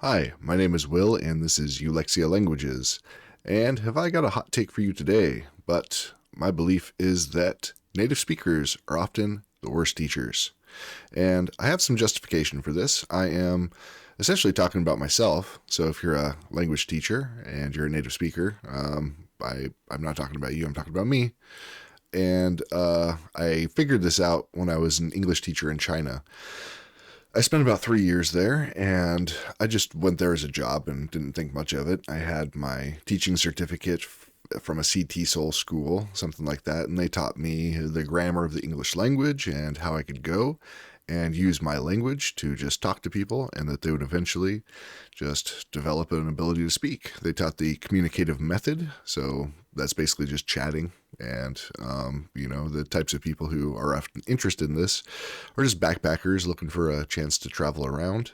Hi, my name is Will, and this is Ulexia Languages. And have I got a hot take for you today? But my belief is that native speakers are often the worst teachers. And I have some justification for this. I am essentially talking about myself. So if you're a language teacher and you're a native speaker, I'm not talking about you, I'm talking about me. And I figured this out when I was an English teacher in China. I spent about 3 years there, and I just went there as a job and didn't think much of it. I had my teaching certificate from a CT Soul school, something like that, and they taught me the grammar of the English language and how I could go and use my language to just talk to people, and that they would eventually just develop an ability to speak. They taught the communicative method, so that's basically just chatting. And, the types of people who are often interested in this are just backpackers looking for a chance to travel around.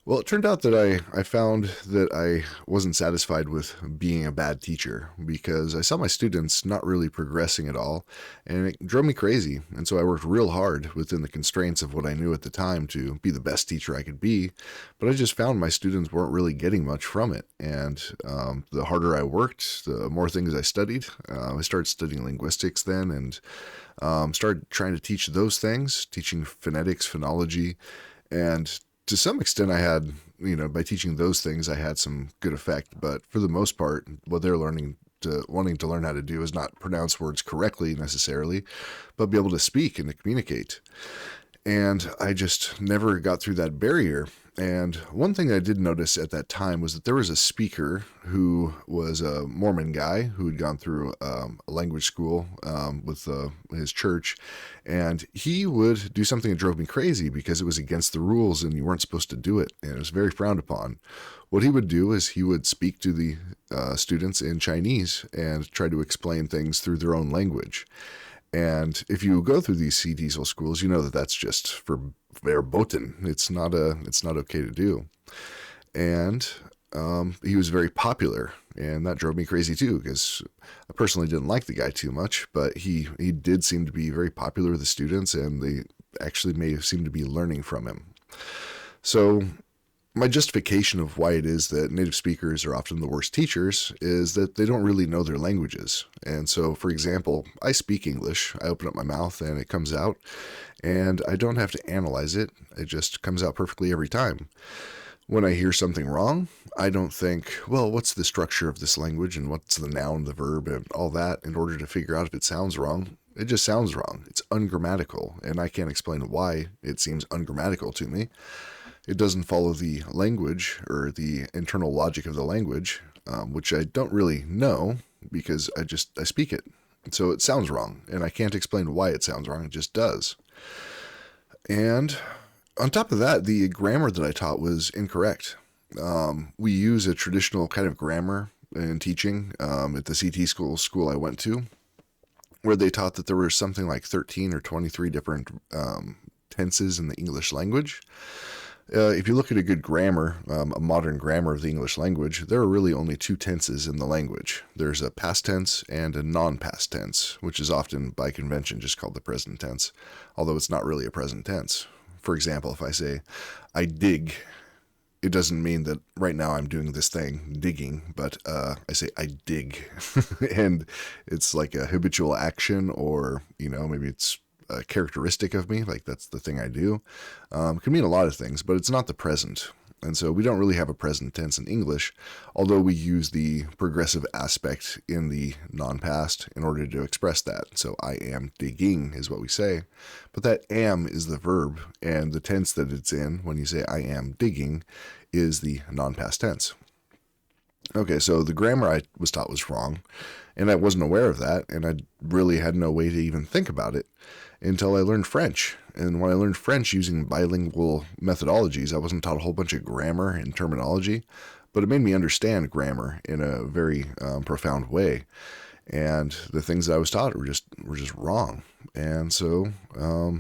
Well, it turned out that I found that I wasn't satisfied with being a bad teacher because I saw my students not really progressing at all, and it drove me crazy. And so I worked real hard within the constraints of what I knew at the time to be the best teacher I could be, but I just found my students weren't really getting much from it. And the harder I worked, the more things I studied. I started studying linguistics then and started trying to teach those things, teaching phonetics, phonology, and to some extent I had, by teaching those things, I had some good effect. But for the most part, what they're wanting to learn how to do is not pronounce words correctly necessarily, but be able to speak and to communicate. And I just never got through that barrier. And one thing I did notice at that time was that there was a speaker who was a Mormon guy who had gone through a language school with his church. And he would do something that drove me crazy because it was against the rules and you weren't supposed to do it. And it was very frowned upon. What he would do is he would speak to the students in Chinese and try to explain things through their own language. And if you go through these C diesel schools, you know that that's just for verboten. It's not okay to do. And he was very popular, and that drove me crazy too, because I personally didn't like the guy too much, but he did seem to be very popular with the students, and they actually may have seemed to be learning from him. So my justification of why it is that native speakers are often the worst teachers is that they don't really know their languages. And so, for example, I speak English. I open up my mouth and it comes out, and I don't have to analyze it. It just comes out perfectly every time. When I hear something wrong, I don't think, well, what's the structure of this language and what's the noun, the verb, and all that in order to figure out if it sounds wrong. It just sounds wrong. It's ungrammatical, and I can't explain why it seems ungrammatical to me. It doesn't follow the language or the internal logic of the language, which I don't really know because I speak it. So it sounds wrong, and I can't explain why it sounds wrong. It just does. And on top of that, the grammar that I taught was incorrect. We use a traditional kind of grammar in teaching at the CT school I went to, where they taught that there were something like 13 or 23 different tenses in the English language. If you look at a good grammar, a modern grammar of the English language, there are really only two tenses in the language. There's a past tense and a non-past tense, which is often by convention just called the present tense, although it's not really a present tense. For example, if I say, I dig, it doesn't mean that right now I'm doing this thing, digging, but I say, I dig. And it's like a habitual action, or, maybe it's a characteristic of me, like that's the thing I do. Can mean a lot of things, but it's not the present. And so we don't really have a present tense in English, although we use the progressive aspect in the non-past in order to express that. So I am digging is what we say, but that am is the verb, and the tense that it's in when you say I am digging is the non-past tense. Okay, so the grammar I was taught was wrong, and I wasn't aware of that, and I really had no way to even think about it until I learned French. And when I learned French using bilingual methodologies, I wasn't taught a whole bunch of grammar and terminology, but it made me understand grammar in a very profound way. And the things that I was taught were just wrong. And so, how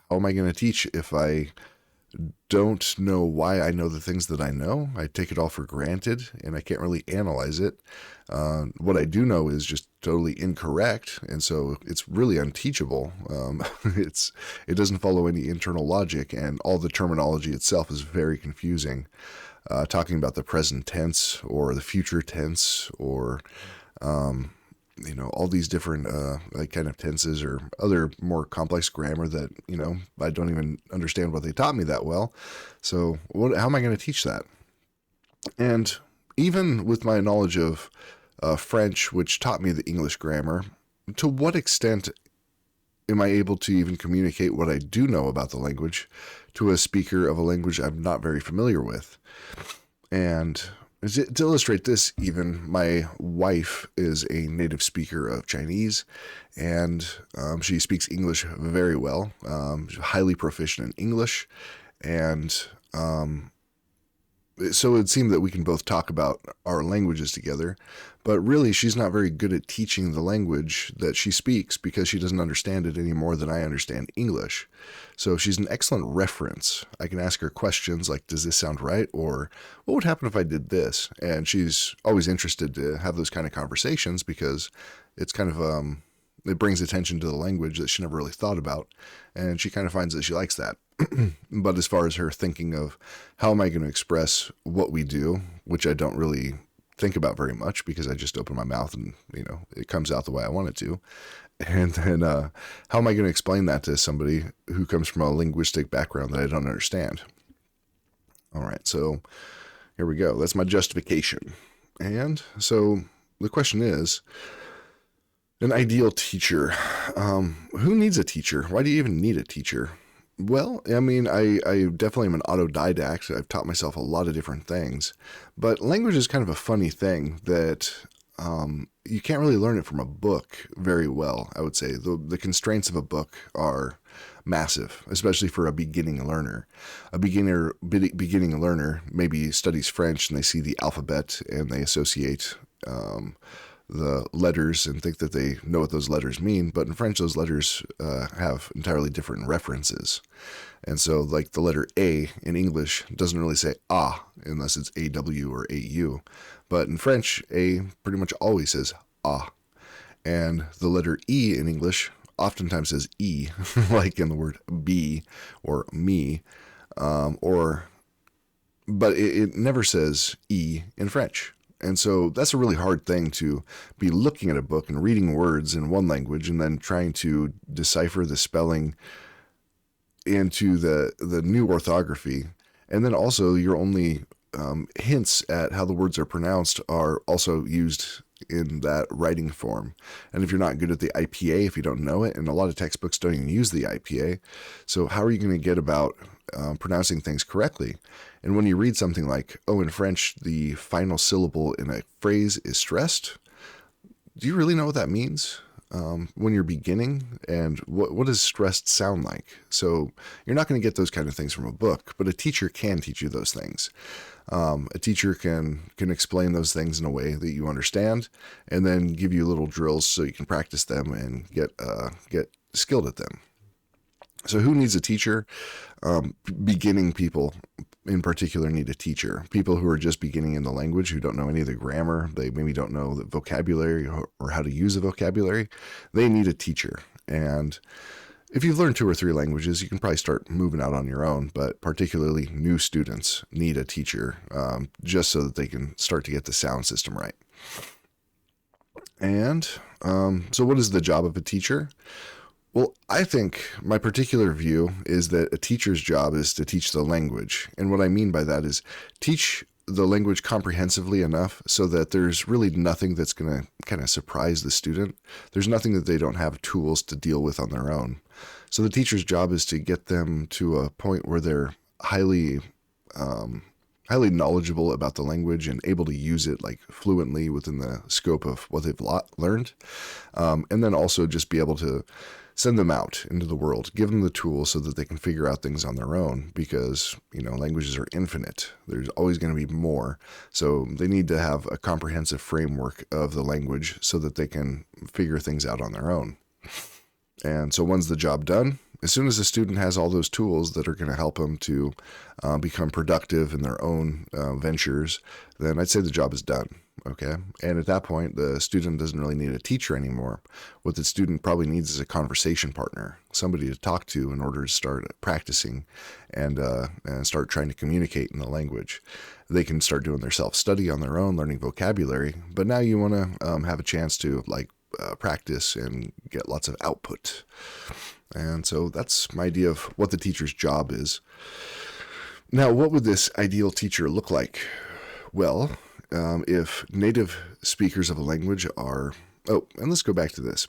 am I going to teach if I don't know why I know the things that I know? I take it all for granted, and I can't really analyze it. What I do know is just totally incorrect, and so it's really unteachable. It doesn't follow any internal logic, and all the terminology itself is very confusing. talking about the present tense or the future tense or all these different like kind of tenses or other more complex grammar that I don't even understand what they taught me that well. So how am I going to teach that? And even with my knowledge of French, which taught me the English grammar, to what extent am I able to even communicate what I do know about the language to a speaker of a language I'm not very familiar with? And to illustrate this, even my wife is a native speaker of Chinese, and she speaks English very well, highly proficient in English, and so it seemed that we can both talk about our languages together, but really she's not very good at teaching the language that she speaks because she doesn't understand it any more than I understand English. So she's an excellent reference. I can ask her questions like, does this sound right? Or what would happen if I did this? And she's always interested to have those kind of conversations because it's kind of, it brings attention to the language that she never really thought about. And she kind of finds that she likes that. But as far as her thinking of how am I going to express what we do, which I don't really think about very much because I just open my mouth and, it comes out the way I want it to. And then how am I going to explain that to somebody who comes from a linguistic background that I don't understand? All right, so here we go. That's my justification. And so the question is, an ideal teacher. Who needs a teacher? Why do you even need a teacher? Well, I mean, I definitely am an autodidact. I've taught myself a lot of different things. But language is kind of a funny thing that you can't really learn it from a book very well, I would say. The constraints of a book are massive, especially for a beginning learner. A beginning learner maybe studies French and they see the alphabet and they associate the letters and think that they know what those letters mean, but in French those letters have entirely different references. And so like the letter A in English doesn't really say ah unless it's AW or AU, but in French A pretty much always says ah. And the letter E in English oftentimes says E, like in the word be or me, but it never says E in French. And so that's a really hard thing to be looking at a book and reading words in one language and then trying to decipher the spelling into the new orthography. And then also your only hints at how the words are pronounced are also used in that writing form. And if you're not good at the IPA, if you don't know it, and a lot of textbooks don't even use the IPA, so how are you going to get about pronouncing things correctly? And when you read something like, oh, in French, the final syllable in a phrase is stressed, do you really know what that means when you're beginning? And what does stressed sound like? So you're not going to get those kind of things from a book, but a teacher can teach you those things. A teacher can explain those things in a way that you understand and then give you little drills so you can practice them and get skilled at them. So who needs a teacher? Beginning people in particular need a teacher. People who are just beginning in the language, who don't know any of the grammar, they maybe don't know the vocabulary or how to use the vocabulary, they need a teacher. And if you've learned 2 or 3 languages, you can probably start moving out on your own, but particularly new students need a teacher just so that they can start to get the sound system right. And so what is the job of a teacher? Well, I think my particular view is that a teacher's job is to teach the language. And what I mean by that is teach the language comprehensively enough so that there's really nothing that's going to kind of surprise the student. There's nothing that they don't have tools to deal with on their own. So the teacher's job is to get them to a point where they're highly knowledgeable about the language and able to use it like fluently within the scope of what they've learned. And then also just be able to send them out into the world, give them the tools so that they can figure out things on their own because, languages are infinite. There's always going to be more. So they need to have a comprehensive framework of the language so that they can figure things out on their own. And so when's the job done? As soon as the student has all those tools that are going to help them to become productive in their own ventures, then I'd say the job is done. Okay. And at that point, the student doesn't really need a teacher anymore. What the student probably needs is a conversation partner, somebody to talk to in order to start practicing and start trying to communicate in the language. They can start doing their self-study on their own, learning vocabulary. But now you want to have a chance to practice and get lots of output. And so that's my idea of what the teacher's job is. Now, what would this ideal teacher look like? Well, if native speakers of a language are... Oh, and let's go back to this.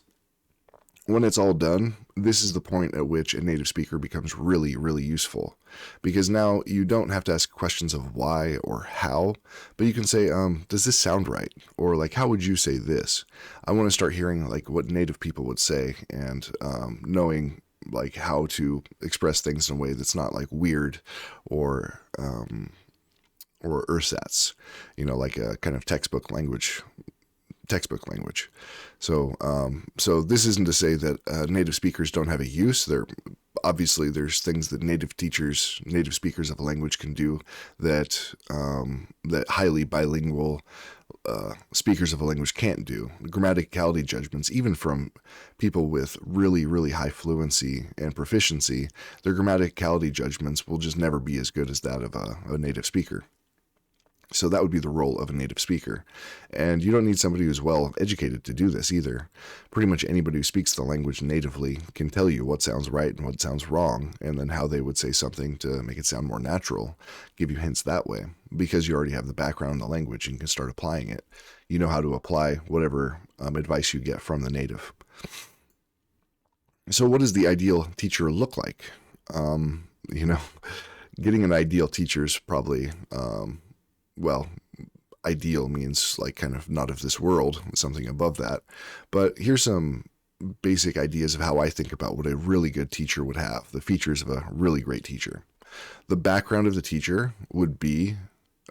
When it's all done, this is the point at which a native speaker becomes really, really useful. Because now you don't have to ask questions of why or how, but you can say, does this sound right? Or how would you say this? I want to start hearing what native people would say and knowing how to express things in a way that's not weird or ersatz, like a kind of textbook language. So this isn't to say that native speakers don't have a use. Obviously there's things that native speakers of a language can do that that highly bilingual speakers of a language can't do. Grammaticality judgments, even from people with really, really high fluency and proficiency, their grammaticality judgments will just never be as good as that of a native speaker. So that would be the role of a native speaker. And you don't need somebody who's well educated to do this either. Pretty much anybody who speaks the language natively can tell you what sounds right and what sounds wrong, and then how they would say something to make it sound more natural, give you hints that way, because you already have the background in the language and can start applying it. You know how to apply whatever advice you get from the native. So what does the ideal teacher look like? Getting an ideal teacher is probably... ideal means kind of not of this world, something above that. But here's some basic ideas of how I think about what a really good teacher would have, the features of a really great teacher. The background of the teacher would be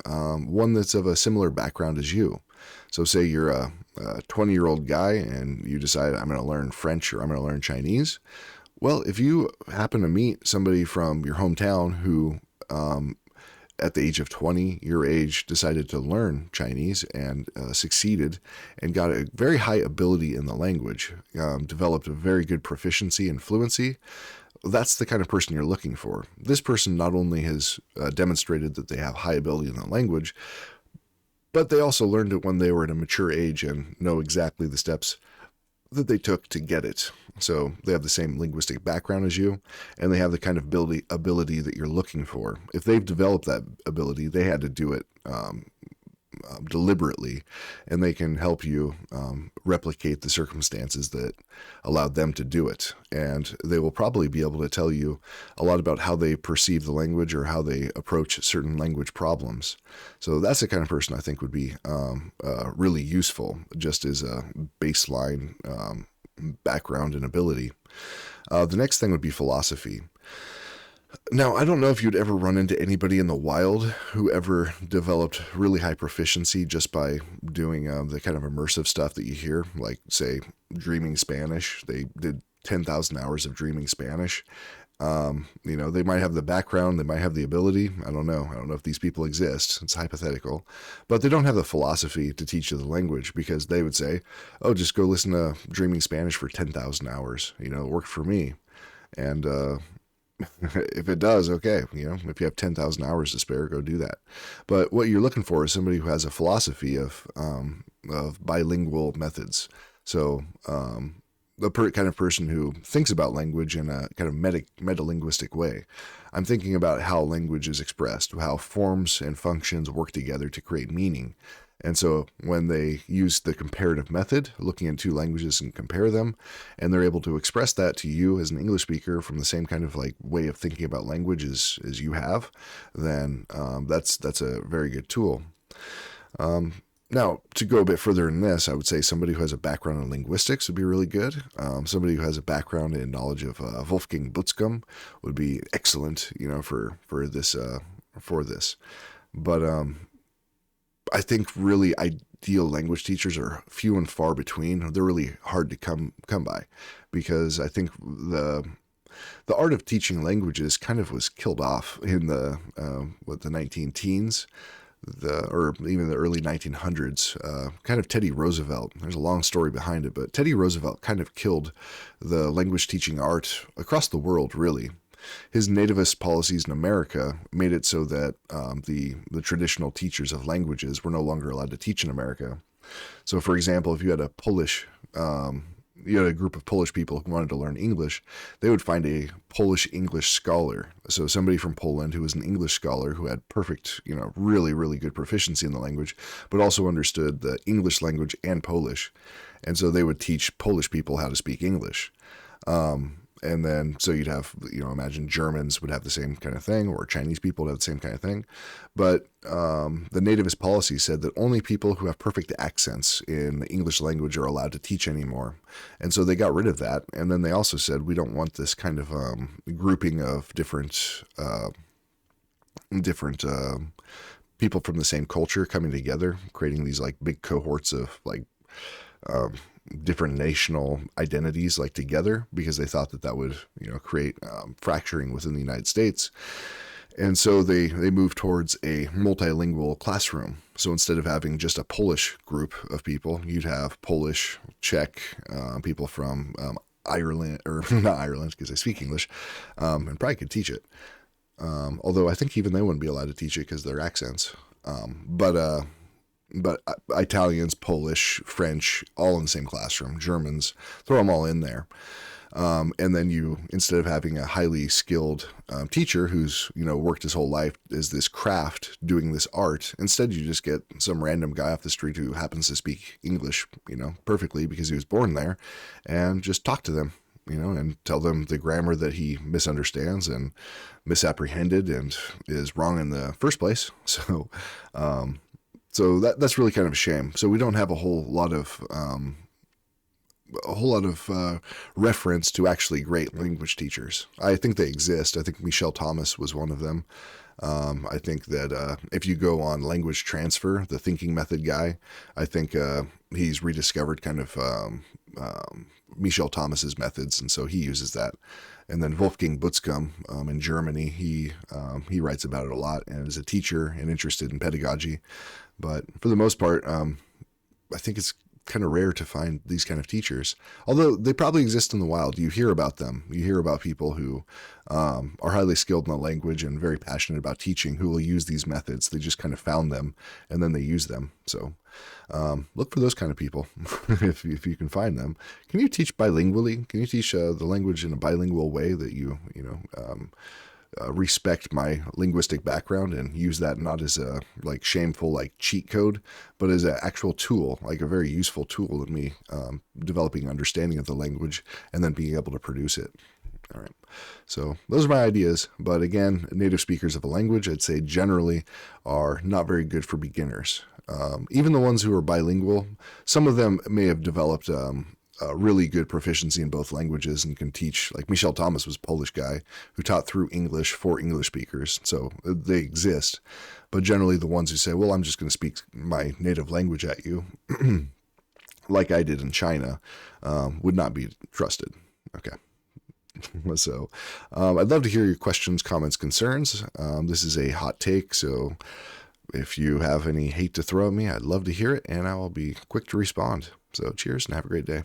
one that's of a similar background as you. So say you're a 20-year-old guy and you decide, I'm going to learn French or I'm going to learn Chinese. Well, if you happen to meet somebody from your hometown who at the age of 20, your age, decided to learn Chinese and succeeded and got a very high ability in the language, developed a very good proficiency and fluency, that's the kind of person you're looking for. This person not only has demonstrated that they have high ability in the language, but they also learned it when they were at a mature age and know exactly the steps that they took to get it. So they have the same linguistic background as you, and they have the kind of ability that you're looking for. If they've developed that ability, they had to do it deliberately, and they can help you replicate the circumstances that allowed them to do it. And they will probably be able to tell you a lot about how they perceive the language or how they approach certain language problems. So that's the kind of person I think would be really useful, just as a baseline background and ability. The next thing would be philosophy. Now, I don't know if you'd ever run into anybody in the wild who ever developed really high proficiency just by doing the kind of immersive stuff that you hear, like, say, dreaming Spanish. They did 10,000 hours of dreaming Spanish. They might have the background, they might have the ability. I don't know if these people exist. It's hypothetical. But they don't have the philosophy to teach you the language, because they would say, oh, just go listen to dreaming Spanish for 10,000 hours. It worked for me. And if it does, okay, if you have 10,000 hours to spare, go do that. But what you're looking for is somebody who has a philosophy of bilingual methods. So the kind of person who thinks about language in a kind of metalinguistic way. I'm thinking about how language is expressed, how forms and functions work together to create meaning. And so when they use the comparative method, looking at two languages and compare them, and they're able to express that to you as an English speaker from the same kind of way of thinking about language as you have, then that's a very good tool. Now, to go a bit further in this, I would say somebody who has a background in linguistics would be really good. Somebody who has a background in knowledge of Wolfgang Butzkum would be excellent, for this. But I think really ideal language teachers are few and far between. They're really hard to come by, because I think the art of teaching languages kind of was killed off in the 19 teens, or even the early 1900s. Kind of Teddy Roosevelt. There's a long story behind it, but Teddy Roosevelt kind of killed the language teaching art across the world, really. His nativist policies in America made it so that the traditional teachers of languages were no longer allowed to teach in America. So, for example, if you had a group of Polish people who wanted to learn English, they would find a Polish English scholar. So somebody from Poland who was an English scholar who had perfect, really, really good proficiency in the language, but also understood the English language and Polish. And so they would teach Polish people how to speak English. And then, so you'd have, imagine Germans would have the same kind of thing, or Chinese people would have the same kind of thing. But the nativist policy said that only people who have perfect accents in the English language are allowed to teach anymore. And so they got rid of that. And then they also said, we don't want this kind of grouping of different people from the same culture coming together, creating these like big cohorts of like different national identities like together, because they thought that would create fracturing within the United States. And so they moved towards a multilingual classroom. So instead of having just a Polish group of people, you'd have Polish, Czech, people from Ireland, or not Ireland because they speak English, and probably could teach it. Although I think even they wouldn't be allowed to teach it because of their accents. But Italians, Polish, French, all in the same classroom, Germans, throw them all in there. And then you, instead of having a highly skilled teacher who's, worked his whole life as this craft doing this art, instead you just get some random guy off the street who happens to speak English, perfectly because he was born there, and just talk to them, and tell them the grammar that he misunderstands and misapprehended and is wrong in the first place. So that's really kind of a shame. So we don't have a whole lot of reference to actually great language teachers. I think they exist. I think Michel Thomas was one of them. I think that if you go on Language Transfer, the thinking method guy, I think he's rediscovered kind of Michel Thomas's methods, and so he uses that. And then Wolfgang Butzkum in Germany, he writes about it a lot and is a teacher and interested in pedagogy. But for the most part, I think it's kind of rare to find these kind of teachers, although they probably exist in the wild. You hear about them. You hear about people who are highly skilled in the language and very passionate about teaching, who will use these methods. They just kind of found them and then they use them. So look for those kind of people if you can find them. Can you teach bilingually? Can you teach the language in a bilingual way that respect my linguistic background and use that not as a shameful cheat code, but as an actual tool, like a very useful tool in me developing understanding of the language and then being able to produce it. All right. So those are my ideas. But again, native speakers of a language, I'd say generally are not very good for beginners. Even the ones who are bilingual, some of them may have developed really good proficiency in both languages and can teach. Like Michel Thomas was a Polish guy who taught through English for English speakers. So they exist. But generally the ones who say, well, I'm just going to speak my native language at you, like I did in China, would not be trusted. Okay. So I'd love to hear your questions, comments, concerns. This is a hot take, so if you have any hate to throw at me, I'd love to hear it, and I will be quick to respond. So cheers and have a great day.